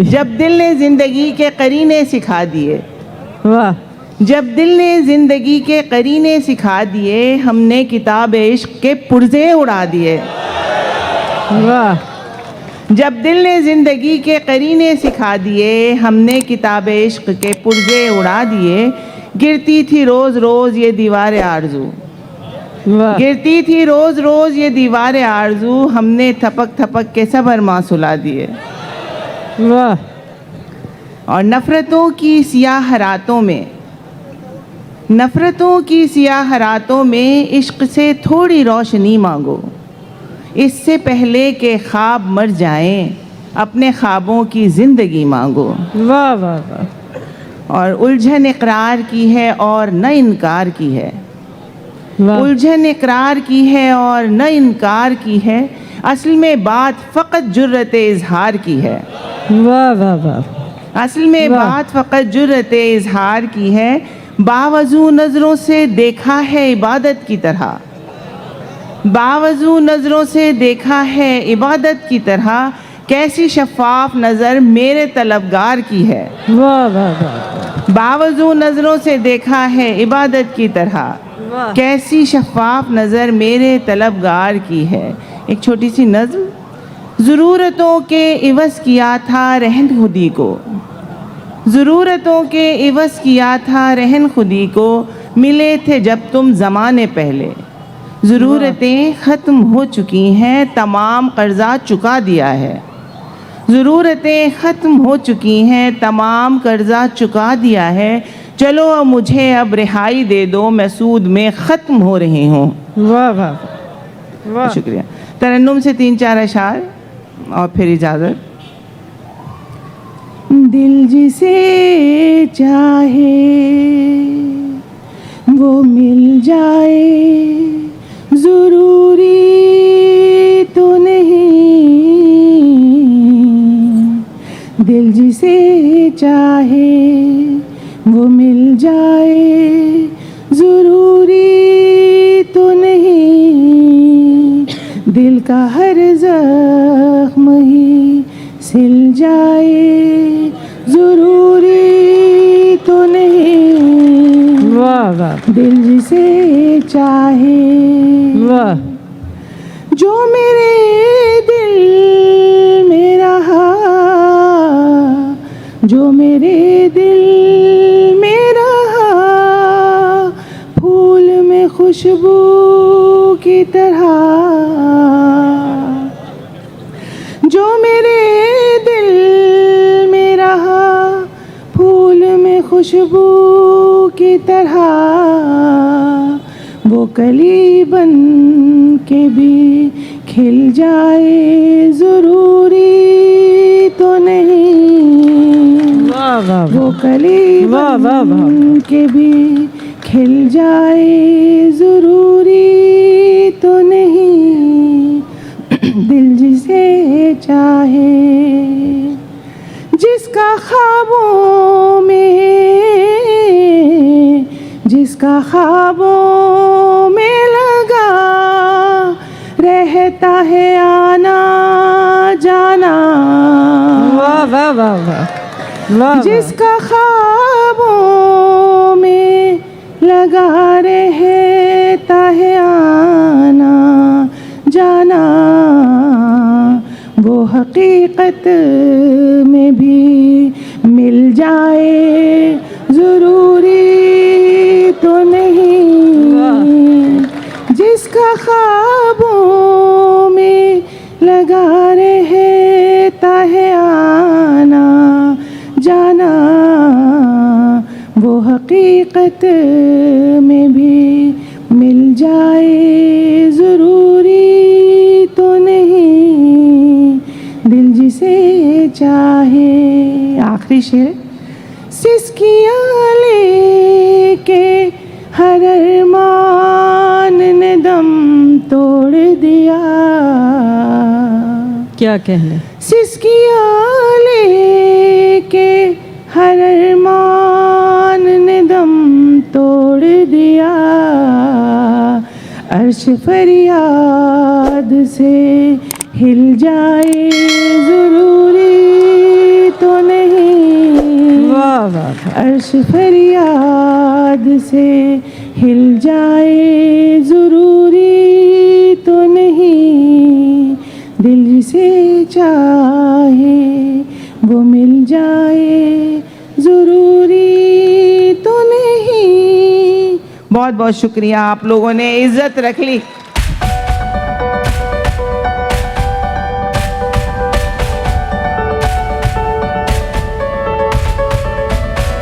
जब दिल ने ज़िंदगी के करीने सिखा दिए, वाह, जब दिल ने ज़िंदगी के करीने सिखा दिए, हमने किताब इश्क के पुर्जे उड़ा दिए। वाह, जब दिल ने ज़िंदगी के करीने सिखा दिए, हमने किताब इश्क के पुर्जे उड़ा दिए। गिरती थी रोज़ रोज़ ये दीवार आरज़ू, वाह, गिरती थी रोज़ रोज़ ये दीवार आरज़ू, हमने थपक थपक के सब अरमां सुला दिए। वाह, और नफ़रतों की सियाह रातों में, नफ़रतों की सियाह रातों में इश्क से थोड़ी रोशनी मांगो, इससे पहले कि ख्वाब मर जाएं, अपने ख्वाबों की ज़िंदगी मांगो। वाह, वाह, वाह, और उलझन इकरार की है और न इनकार की है, वाह, उलझन इकरार की है और न इनकार की है, असल में बात फ़कत जुर्रत इजहार की है। वाह, वाह, वाह, असल में वाह। बात फ़कत जुर्रत इजहार की है। बावजू नज़रों से देखा है इबादत की तरह, बावजू नज़रों से देखा है इबादत की तरह, कैसी शफ़ाफ नज़र मेरे तलबगार की है। वाह, वाह, वाह, बावजू नज़रों से देखा है इबादत की तरह, वाह, कैसी शफ़ाफ नज़र मेरे तलबगार की है। एक छोटी सी नज़्म। ज़रूरतों के इवज़ किया था रहन खुदी को, ज़रूरतों के इवज़ किया था रहन खुदी को, मिले थे जब तुम ज़माने पहले। ज़रूरतें ख़त्म हो चुकी हैं, तमाम कर्ज़ा चुका दिया है। ज़रूरतें ख़त्म हो चुकी हैं, तमाम कर्ज़ा चुका दिया है। चलो अब मुझे अब रिहाई दे दो, मैं सूद में ख़त्म हो रही हूँ। वाह, वाह, वाह, शुक्रिया। तरन्नुम से 3-4 अशार और फिर इजाज़त। दिल जिसे चाहे वो मिल जाए, ज़रूरी तो नहीं। दिल जिसे चाहे वो मिल जाए, ज़रूरी तो नहीं। दिल का हर ज़ख्म ही सिल जाए, ज़रूरी तो नहीं। वाह, वाह, दिल जिसे चाहे, वाह, जो मेरे दिल में रहा, जो मेरे दिल में रहा, फूल में खुशबू की तरह। जो मेरे दिल में रहा, फूल में खुशबू की तरह, वो कली बन के भी खिल जाए, ज़रूरी तो नहीं। वाह, वाह, वो कली वाह, वाह, वाह, बन के भी खिल जाए, ज़रूरी तो नहीं। दिल जिसे चाहे, जिसका ख्वाबों में, जिसका ख्वाबों में लगा रहता है आना जाना। वाह, वाह, वाह, वाह, वाह, जिसका ख्वाबों में लगा रहता है आना जाना, वो हकीकत में भी मिल जाए, ज़रूरी तो नहीं। जिसका ख्वाबों में लगा रहता है आना जाना, वो हकीकत में भी मिल जाए, ज़रूरी तो नहीं। दिल जिसे चाहे। आखिरी शेर। सिसकियाँ लेके हर अरमान ने दम तोड़ दिया। क्या कहने। सिसकियाँ लेके हर अरमान ने दम तोड़ दिया। अर्श फरियाद से हिल जाए, ज़रूरी तो अर्श फरियाद से हिल जाए ज़रूरी तो नहीं, दिल से चाहे वो मिल जाए ज़रूरी तो नहीं। बहुत बहुत शुक्रिया, आप लोगों ने इज्जत रख ली।